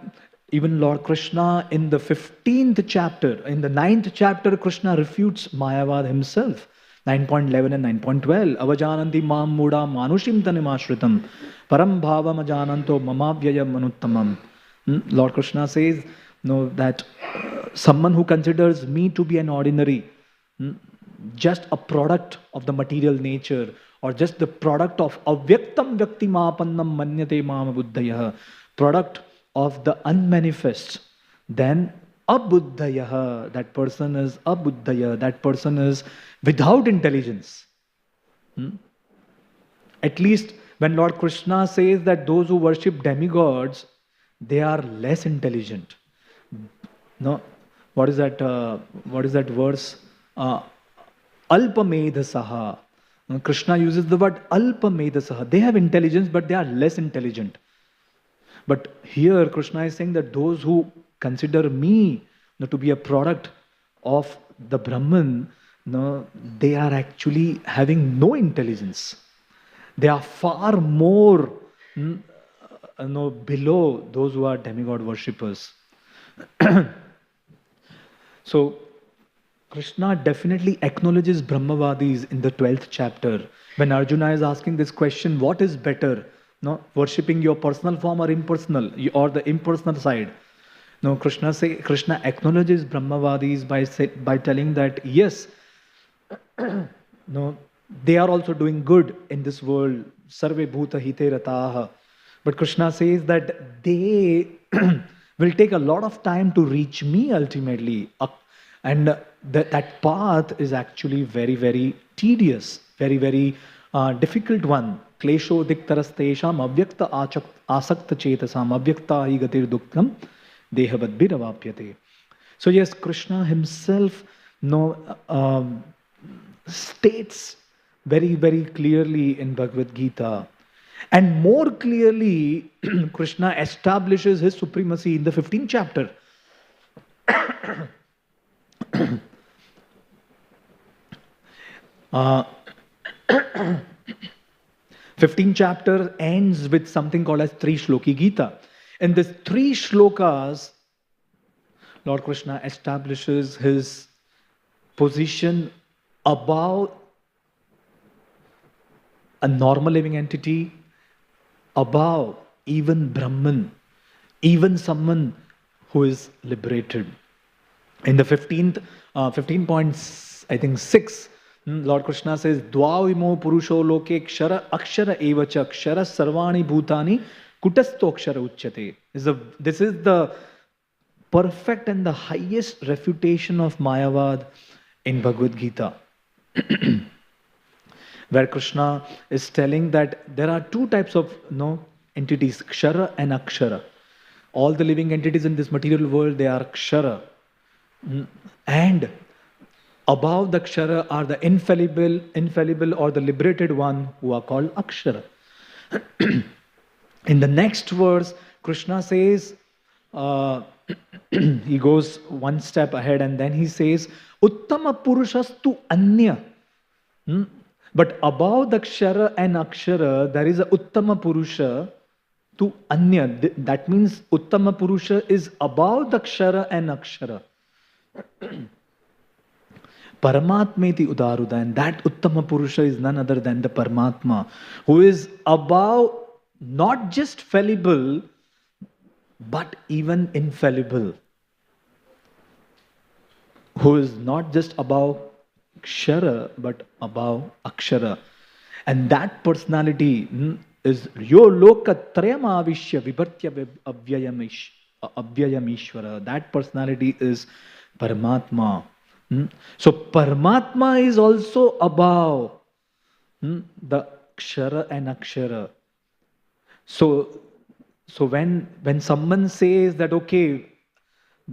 even Lord Krishna in the 15th chapter, in the 9th chapter, Krishna refutes Mayavada himself. 9.11 and 9.12. Avajananti mam muda manushim tanimashritam param bhavam ajananto mamavyayam manuttamam. Lord Krishna says that someone who considers me to be an ordinary, just a product of the material nature, or just the product of avyaktam vyaktimapannam manyate mama buddhayah, product of the unmanifest, then abuddhayah, that person is abuddhaya, that person is without intelligence. At least when Lord Krishna says that those who worship demigods, they are less intelligent. No, what is that verse? Alpamedhasaha. Krishna uses the word alpamedhasaha. They have intelligence, but they are less intelligent. But here Krishna is saying that those who consider me to be a product of the Brahman, they are actually having no intelligence. They are far more below those who are demigod worshippers. So Krishna definitely acknowledges Brahmavadis in the 12th chapter. When Arjuna is asking this question, what is better? Worshipping your personal form or impersonal, or the impersonal side? Krishna acknowledges Brahmavadis by telling that yes, they are also doing good in this world. Sarve bhuta hite rataha. But Krishna says that they will take a lot of time to reach me ultimately. And that path is actually very, very tedious. very, very difficult one. Klesho diktarastesham avyakta asakta chetasam avyakta hi gatir dukkham dehavat biravapyate. So yes, Krishna himself states very, very clearly in Bhagavad Gita. And more clearly, Krishna establishes his supremacy in the 15th chapter. 15th chapter ends with something called as Three Shloki Gita. In these three shlokas, Lord Krishna establishes his position above a normal living entity, above even Brahman, even someone who is liberated. In the 15th, 15 points, I think 6, Lord Krishna says, Dvavimo Purusho Loke Kshara Akshara Evacha Kshara Sarvani Bhutani Kutasto Kshara Uchyate. This is the perfect and the highest refutation of Mayavada in Bhagavad Gita. Where Krishna is telling that there are two types of entities, Kshara and Akshara. All the living entities in this material world, they are Kshara. And above the Kshara are the infallible or the liberated one who are called Akshara. In the next verse, Krishna says, he goes one step ahead and then he says, Uttama Purushastu Anya. But above the Kshara and Akshara, there is a Uttama Purusha to Anya. That means Uttama Purusha is above the Kshara and Akshara. Paramatmeti Udaruda, and that Uttama Purusha is none other than the Paramatma, who is above not just fallible, but even infallible. Who is not just above Kshara, but above Akshara. And that personality is Yo Loka Trayamavishya Vibhartya Avyayamishvara. That personality is Paramatma. So Paramatma is also above the Kshara and Akshara. So when someone says that, okay,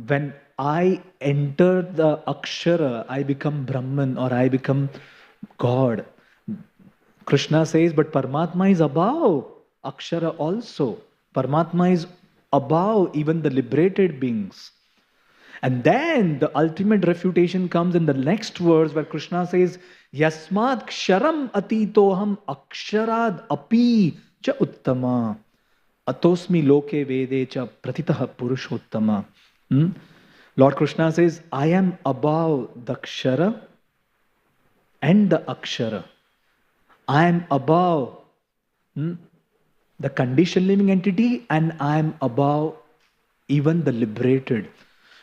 when I enter the Akshara, I become Brahman or I become God. Krishna says, but Paramatma is above Akshara also. Paramatma is above even the liberated beings. And then the ultimate refutation comes in the next verse where Krishna says, Yasmad Ksharam Atitoham Aksharad Api Cha Uttama Atosmi Loke Vede Cha Pratitaha Purushottama. Lord Krishna says, I am above the Kshara and the Akshara. I am above the conditioned living entity and I am above even the liberated.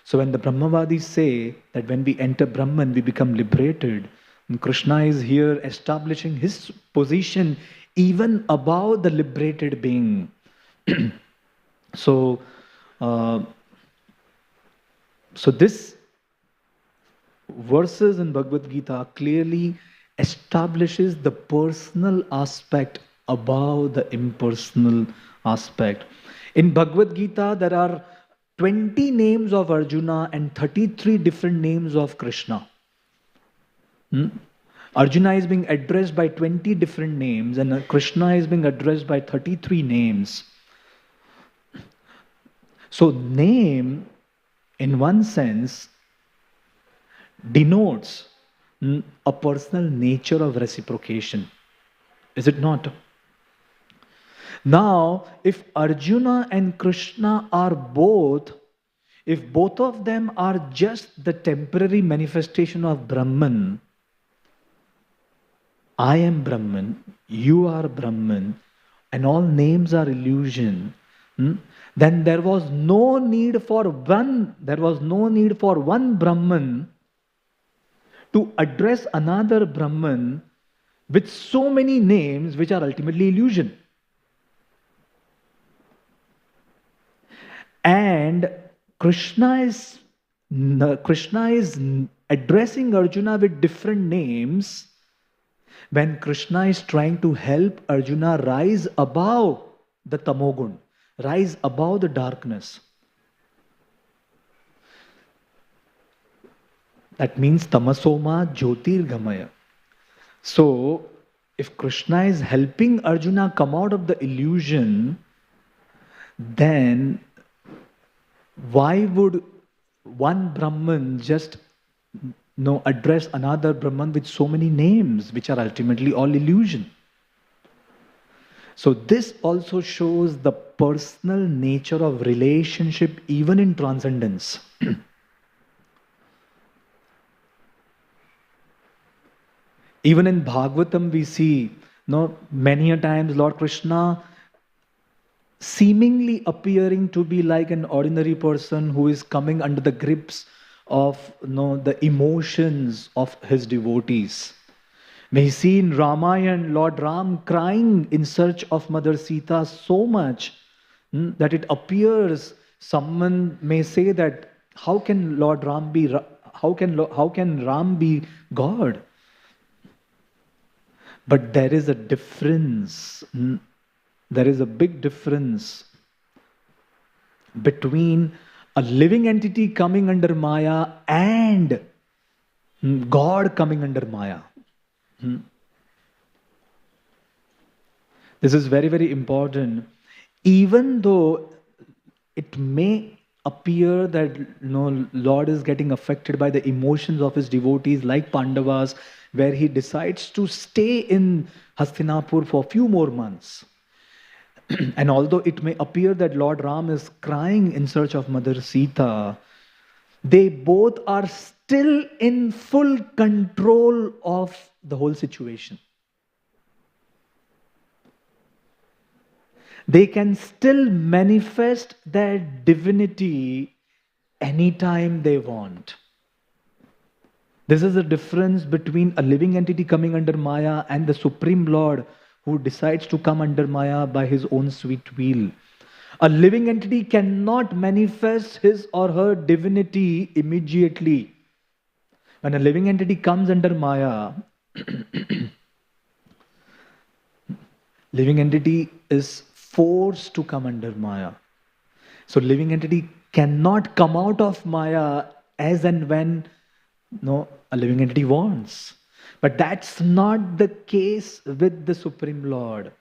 So when the Brahmavadis say that when we enter Brahman, we become liberated, and Krishna is here establishing his position even above the liberated being. So this verses in Bhagavad Gita clearly establishes the personal aspect above the impersonal aspect. In Bhagavad Gita, there are 20 names of Arjuna and 33 different names of Krishna. Arjuna is being addressed by 20 different names and Krishna is being addressed by 33 names. So name, in one sense, denotes a personal nature of reciprocation. Is it not? Now, if Arjuna and Krishna are both, if both of them are just the temporary manifestation of Brahman, I am Brahman, you are Brahman, and all names are illusion, then there was no need for one Brahman to address another Brahman with so many names which are ultimately illusion. And Krishna is addressing Arjuna with different names When Krishna is trying to help Arjuna rise above the tamogun, rise above the darkness. That means tamasoma jyotirgamaya. So, if Krishna is helping Arjuna come out of the illusion, then why would one Brahman just address another Brahman with so many names, which are ultimately all illusion? So this also shows the personal nature of relationship even in transcendence. Even in Bhagavatam we see, many a times Lord Krishna seemingly appearing to be like an ordinary person who is coming under the grips of the emotions of his devotees. We see in Ramayana Lord Ram crying in search of Mother Sita so much that it appears someone may say that how can Ram be God? But there is a difference. There is a big difference between a living entity coming under Maya and God coming under Maya. This is very, very important. Even though it may appear that Lord is getting affected by the emotions of his devotees like Pandavas, where he decides to stay in Hastinapur for a few more months. And although it may appear that Lord Ram is crying in search of Mother Sita, they both are still in full control of the whole situation. They can still manifest their divinity anytime they want. This is the difference between a living entity coming under Maya and the Supreme Lord who decides to come under Maya by his own sweet will. A living entity cannot manifest his or her divinity immediately. When a living entity comes under Maya, living entity is forced to come under Maya. So living entity cannot come out of Maya as and when a living entity wants. But that's not the case with the Supreme Lord.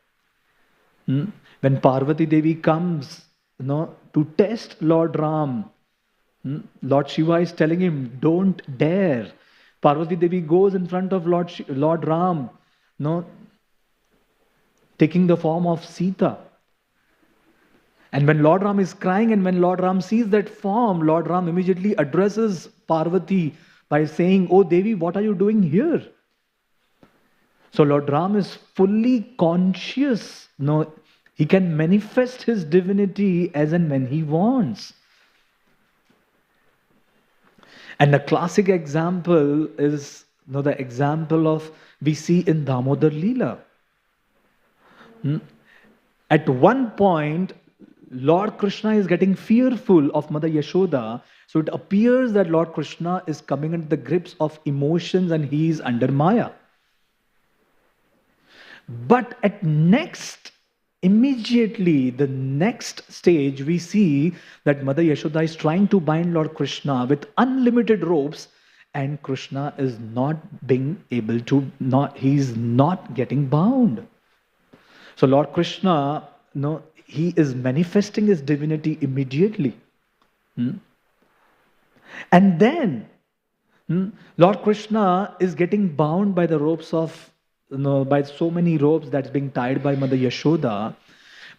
When Parvati Devi comes to test Lord Ram, Lord Shiva is telling him, don't dare. Parvati Devi goes in front of Lord Ram, taking the form of Sita. And when Lord Ram is crying and when Lord Ram sees that form, Lord Ram immediately addresses Parvati by saying, "Oh Devi, what are you doing here?" So Lord Ram is fully conscious. He can manifest his divinity as and when he wants. And a classic example is the example of we see in Damodara Leela. At one point, Lord Krishna is getting fearful of Mother Yashoda. So it appears that Lord Krishna is coming into the grips of emotions and he is under Maya. But immediately, the next stage, we see that Mother Yashoda is trying to bind Lord Krishna with unlimited ropes, and Krishna is not being able to, he's not getting bound. So Lord Krishna, he is manifesting his divinity immediately. And then, Lord Krishna is getting bound by the ropes of, by so many ropes that's being tied by Mother Yashoda.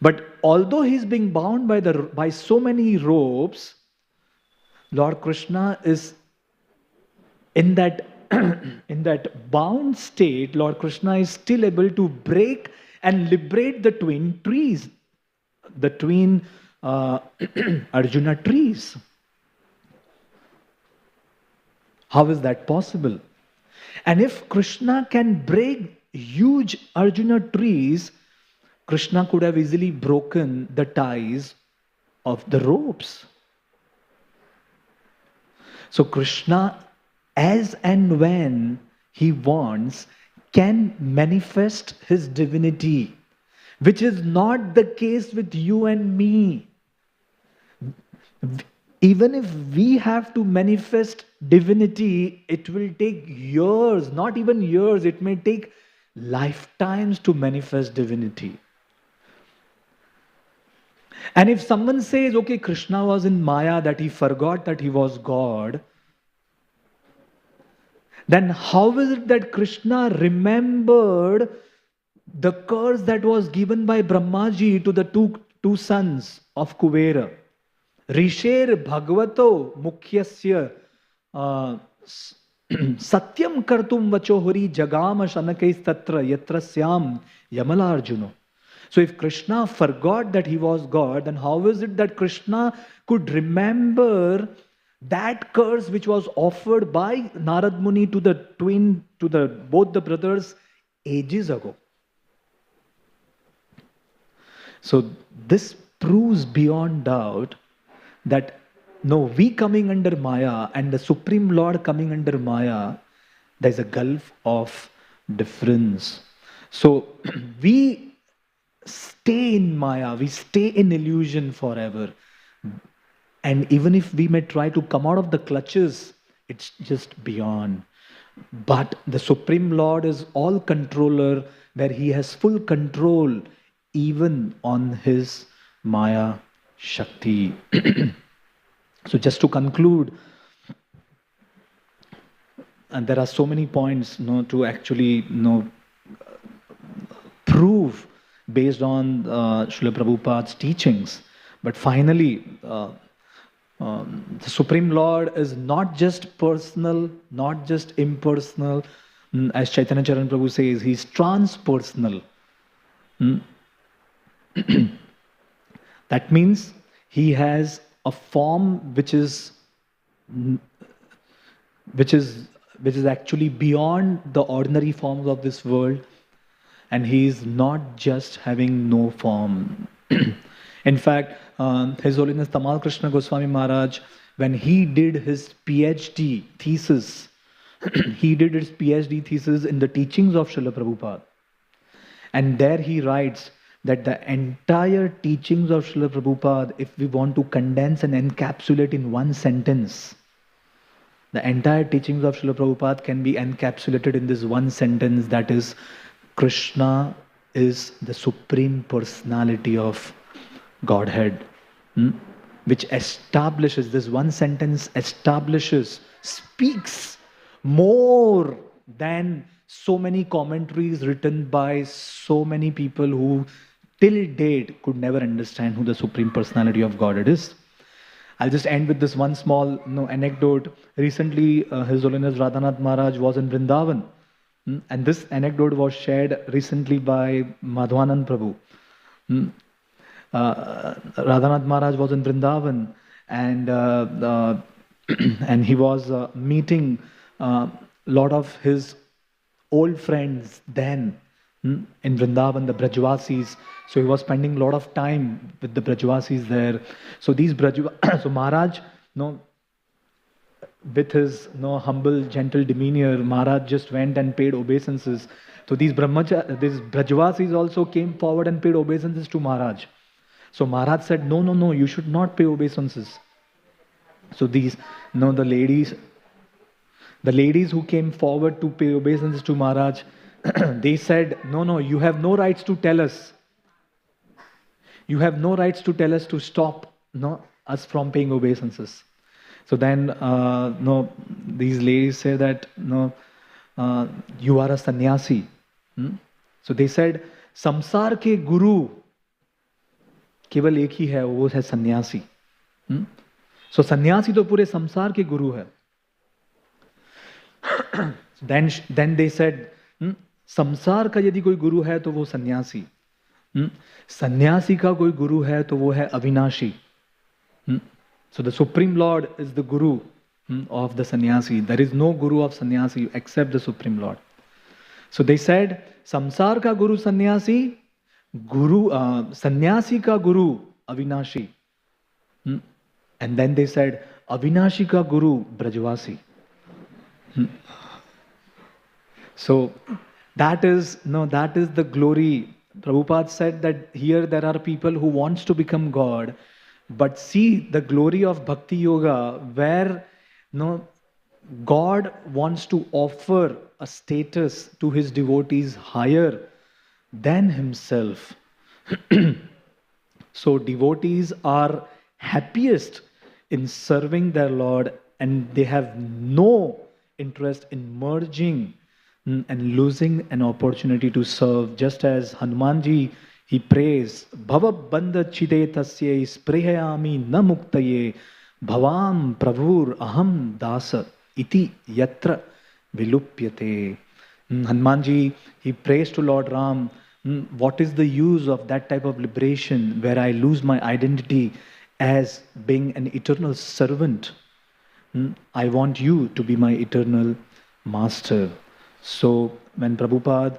But although he's being bound by so many ropes, Lord Krishna is in that in that bound state. Lord Krishna is still able to break and liberate the twin trees, the twin Arjuna trees. How is that possible? And if Krishna can break huge Arjuna trees, Krishna could have easily broken the ties of the ropes. So Krishna, as and when he wants, can manifest his divinity, which is not the case with you and me. Even if we have to manifest divinity, it will take years, not even years, it may take lifetimes to manifest divinity. And if someone says, okay, Krishna was in Maya, that he forgot that he was God, then how is it that Krishna remembered the curse that was given by Brahmaji to the two sons of Kuvera? Risher Bhagavato Mukhyasya Satyam Kartum Vachohuri Jagama Shanakais Tatra Yatrasyam Yamalarjuno. So if Krishna forgot that he was God, then how is it that Krishna could remember that curse which was offered by Narad Muni to both the brothers ages ago? So this proves beyond doubt that no, we coming under Maya and the Supreme Lord coming under Maya, there's a gulf of difference. So we stay in Maya, we stay in illusion forever. And even if we may try to come out of the clutches, it's just beyond. But the Supreme Lord is all controller, where he has full control even on his Maya Shakti. So just to conclude, and there are so many points to actually prove based on Srila Prabhupada's teachings. But finally, the Supreme Lord is not just personal, not just impersonal. As Chaitanya Charan Prabhu says, he's transpersonal. That means he has a form which is actually beyond the ordinary forms of this world, and he is not just having no form. In fact, His Holiness Tamal Krishna Goswami Maharaj, when he did his PhD thesis, he did his PhD thesis in the teachings of Srila Prabhupada. And there he writes that the entire teachings of Srila Prabhupada, if we want to condense and encapsulate in one sentence, the entire teachings of Srila Prabhupada can be encapsulated in this one sentence, that is, Krishna is the Supreme Personality of Godhead. Which establishes, this one sentence establishes, speaks more than so many commentaries written by so many people who till date could never understand who the Supreme Personality of Godhead is. I'll just end with this one small anecdote. Recently, His Holiness Radhanath Maharaj was in Vrindavan. And this anecdote was shared recently by Madhwanand Prabhu. Radhanath Maharaj was in Vrindavan, and and he was meeting a lot of his old friends then in Vrindavan, the Brajvasis. So he was spending a lot of time with the Brajvasis there. So these so Maharaj, with his humble, gentle demeanor, Maharaj just went and paid obeisances. So these Brajvasis also came forward and paid obeisances to Maharaj. So Maharaj said, no, you should not pay obeisances. So these, the ladies who came forward to pay obeisances to Maharaj, they said, no, you have no rights to tell us. You have no rights to tell us to stop us from paying obeisances. So then, these ladies say that, you are a sannyasi. So they said, samsar ke guru केवल एक ही है, वो है सन्यासी. So सन्यासी तो पूरे संसार के गुरु है. Then they said, संसार का यदि कोई गुरु है तो वो सन्यासी. सन्यासी का कोई गुरु है तो वो है अविनाशी. So the Supreme Lord is the guru of the sannyasi. There is no guru of sannyasi except the Supreme Lord. So they said, संसार का गुरु सन्यासी, sannyasi ka guru avinashi. And then they said, avinashi ka guru brajvasi. So That is the glory. Prabhupada said that here there are people who wants to become God, but see the glory of Bhakti Yoga, where no God wants to offer a status to his devotees higher than himself. So devotees are happiest in serving their Lord, and they have no interest in merging and losing an opportunity to serve. Just as Hanumanji, he prays, Bhava Bandha Chide Tasye Sprehayami na muktaye Bhavam Prabhur Aham Dasa Iti Yatra Vilupyate. Hanumanji, he prays to Lord Ram, what is the use of that type of liberation where I lose my identity as being an eternal servant? I want you to be my eternal master. So when Prabhupada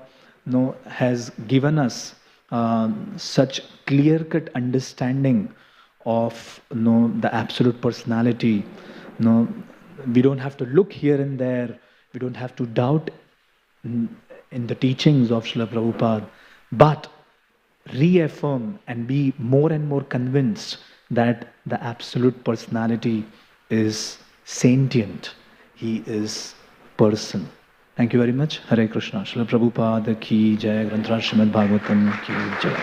has given us such clear-cut understanding of the absolute personality, we don't have to look here and there, we don't have to doubt in the teachings of Srila Prabhupada, but reaffirm and be more and more convinced that the absolute personality is sentient. He is person. Thank you very much. Hare Krishna. Srila Prabhupada ki jai. Granthra Srimad Bhagavatam ki jai.